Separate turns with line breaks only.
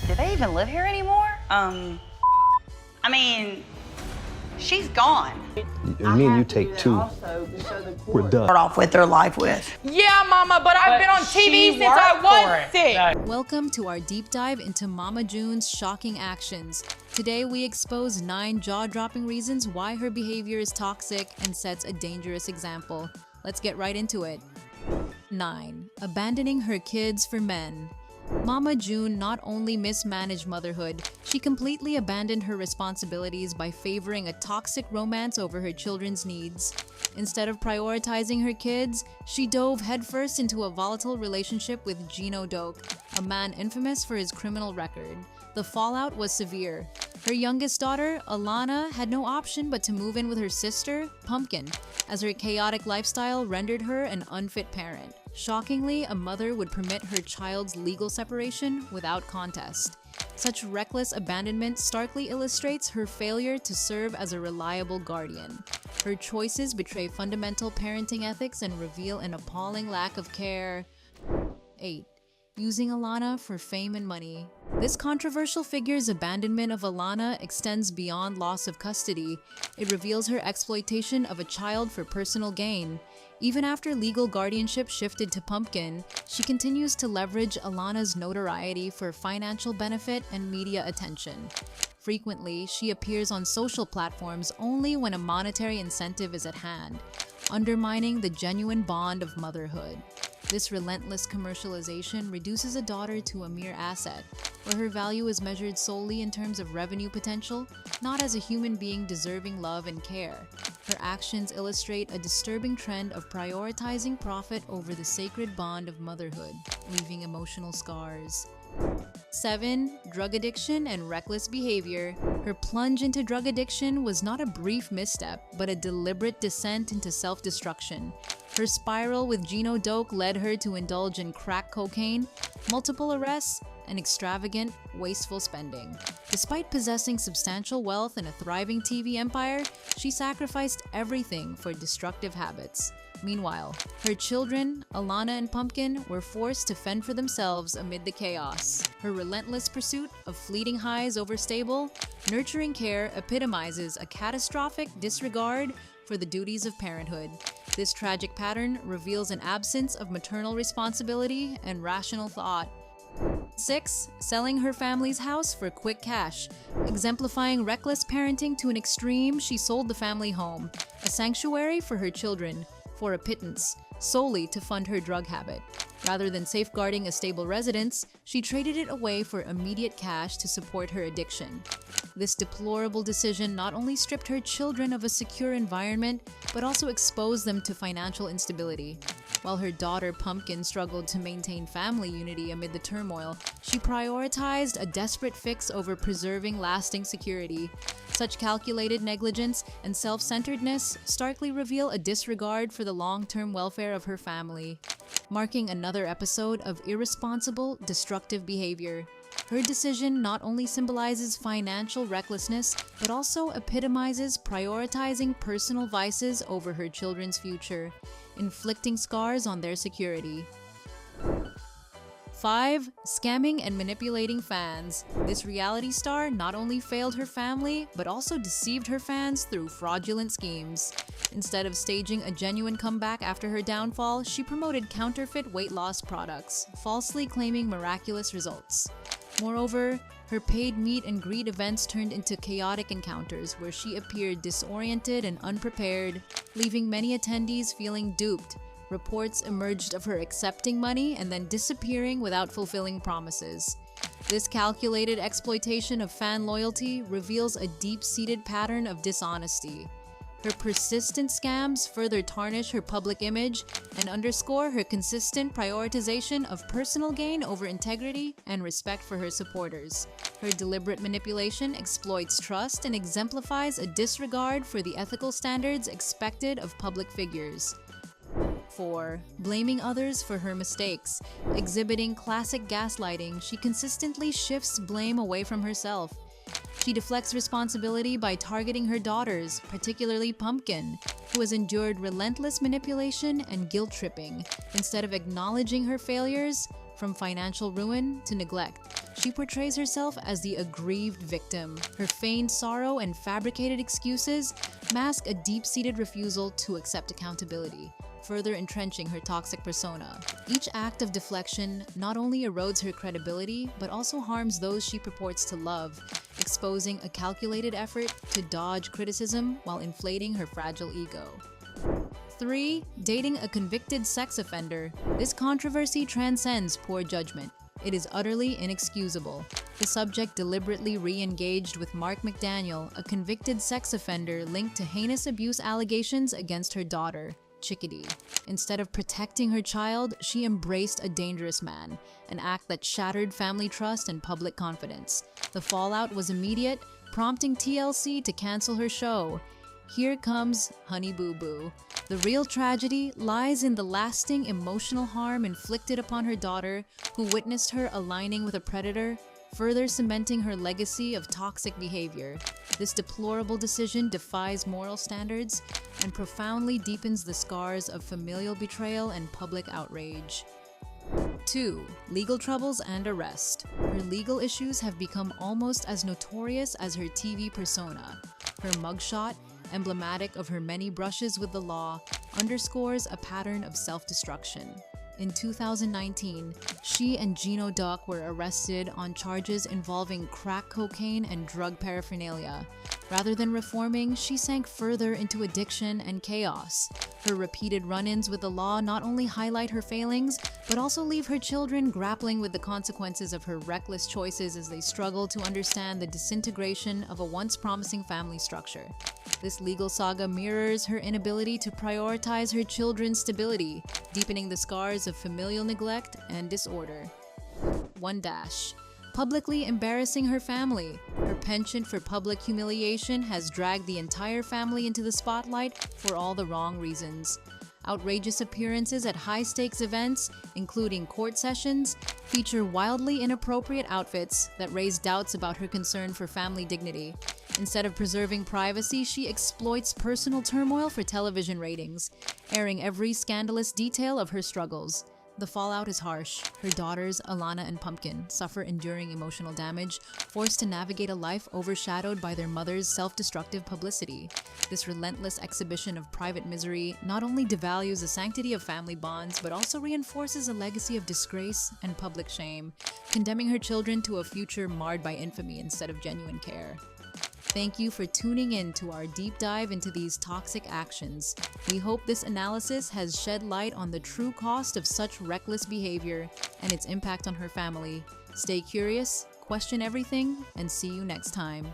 Do they even live here anymore? I mean, she's gone.
And me and you take two. We're done.
Start off with their life with.
Yeah, Mama, but I've been on TV since I was 6.
Welcome to our deep dive into Mama June's shocking actions. Today we expose 9 jaw-dropping reasons why her behavior is toxic and sets a dangerous example. Let's get right into it. 9. Abandoning her kids for men. Mama June not only mismanaged motherhood, she completely abandoned her responsibilities by favoring a toxic romance over her children's needs. Instead of prioritizing her kids, she dove headfirst into a volatile relationship with Gino Doak, a man infamous for his criminal record. The fallout was severe. Her youngest daughter, Alana, had no option but to move in with her sister, Pumpkin, as her chaotic lifestyle rendered her an unfit parent. Shockingly, a mother would permit her child's legal separation without contest. Such reckless abandonment starkly illustrates her failure to serve as a reliable guardian. Her choices betray fundamental parenting ethics and reveal an appalling lack of care. 8. Using Alana for fame and money. This controversial figure's abandonment of Alana extends beyond loss of custody. It reveals her exploitation of a child for personal gain. Even after legal guardianship shifted to Pumpkin, she continues to leverage Alana's notoriety for financial benefit and media attention. Frequently, she appears on social platforms only when a monetary incentive is at hand, undermining the genuine bond of motherhood. This relentless commercialization reduces a daughter to a mere asset, where her value is measured solely in terms of revenue potential, not as a human being deserving love and care. Her actions illustrate a disturbing trend of prioritizing profit over the sacred bond of motherhood, leaving emotional scars. 7. Drug addiction and reckless behavior. Her plunge into drug addiction was not a brief misstep, but a deliberate descent into self-destruction. Her spiral with Gino Doak led her to indulge in crack cocaine, multiple arrests, and extravagant, wasteful spending. Despite possessing substantial wealth and a thriving TV empire, she sacrificed everything for destructive habits. Meanwhile, her children, Alana and Pumpkin, were forced to fend for themselves amid the chaos. Her relentless pursuit of fleeting highs over stable, nurturing care epitomizes a catastrophic disregard for the duties of parenthood. This tragic pattern reveals an absence of maternal responsibility and rational thought. 6. Selling her family's house for quick cash. Exemplifying reckless parenting to an extreme, she sold the family home, a sanctuary for her children, for a pittance, solely to fund her drug habit. Rather than safeguarding a stable residence, she traded it away for immediate cash to support her addiction. This deplorable decision not only stripped her children of a secure environment, but also exposed them to financial instability. While her daughter Pumpkin struggled to maintain family unity amid the turmoil, she prioritized a desperate fix over preserving lasting security. Such calculated negligence and self-centeredness starkly reveal a disregard for the long-term welfare of her family, marking another episode of irresponsible, destructive behavior. Her decision not only symbolizes financial recklessness, but also epitomizes prioritizing personal vices over her children's future, inflicting scars on their security. 5. Scamming and manipulating fans. This reality star not only failed her family, but also deceived her fans through fraudulent schemes. Instead of staging a genuine comeback after her downfall, she promoted counterfeit weight loss products, falsely claiming miraculous results. Moreover, her paid meet and greet events turned into chaotic encounters where she appeared disoriented and unprepared, leaving many attendees feeling duped. Reports emerged of her accepting money and then disappearing without fulfilling promises. This calculated exploitation of fan loyalty reveals a deep-seated pattern of dishonesty. Her persistent scams further tarnish her public image and underscore her consistent prioritization of personal gain over integrity and respect for her supporters. Her deliberate manipulation exploits trust and exemplifies a disregard for the ethical standards expected of public figures. 4. Blaming others for her mistakes. Exhibiting classic gaslighting, she consistently shifts blame away from herself. She deflects responsibility by targeting her daughters, particularly Pumpkin, who has endured relentless manipulation and guilt-tripping, instead of acknowledging her failures, from financial ruin to neglect. She portrays herself as the aggrieved victim. Her feigned sorrow and fabricated excuses mask a deep-seated refusal to accept accountability, further entrenching her toxic persona. Each act of deflection not only erodes her credibility, but also harms those she purports to love, exposing a calculated effort to dodge criticism while inflating her fragile ego. 3. Dating a convicted sex offender. This controversy transcends poor judgment. It is utterly inexcusable. The subject deliberately re-engaged with Mark McDaniel, a convicted sex offender linked to heinous abuse allegations against her daughter, Chickadee. Instead of protecting her child, she embraced a dangerous man, an act that shattered family trust and public confidence. The fallout was immediate, prompting TLC to cancel her show. Here comes Honey Boo Boo. The real tragedy lies in the lasting emotional harm inflicted upon her daughter, who witnessed her aligning with a predator, further cementing her legacy of toxic behavior. This deplorable decision defies moral standards and profoundly deepens the scars of familial betrayal and public outrage. 2. Legal troubles and arrest. Her legal issues have become almost as notorious as her TV persona. Her mugshot, emblematic of her many brushes with the law, underscores a pattern of self-destruction. In 2019, she and Gino Duck were arrested on charges involving crack cocaine and drug paraphernalia. Rather than reforming, she sank further into addiction and chaos. Her repeated run-ins with the law not only highlight her failings, but also leave her children grappling with the consequences of her reckless choices as they struggle to understand the disintegration of a once promising family structure. This legal saga mirrors her inability to prioritize her children's stability, deepening the scars of familial neglect and disorder. 1. Publicly embarrassing her family. Her penchant for public humiliation has dragged the entire family into the spotlight for all the wrong reasons. Outrageous appearances at high-stakes events, including court sessions, feature wildly inappropriate outfits that raise doubts about her concern for family dignity. Instead of preserving privacy, she exploits personal turmoil for television ratings, airing every scandalous detail of her struggles. The fallout is harsh. Her daughters, Alana and Pumpkin, suffer enduring emotional damage, forced to navigate a life overshadowed by their mother's self-destructive publicity. This relentless exhibition of private misery not only devalues the sanctity of family bonds, but also reinforces a legacy of disgrace and public shame, condemning her children to a future marred by infamy instead of genuine care. Thank you for tuning in to our deep dive into these toxic actions. We hope this analysis has shed light on the true cost of such reckless behavior and its impact on her family. Stay curious, question everything, and see you next time.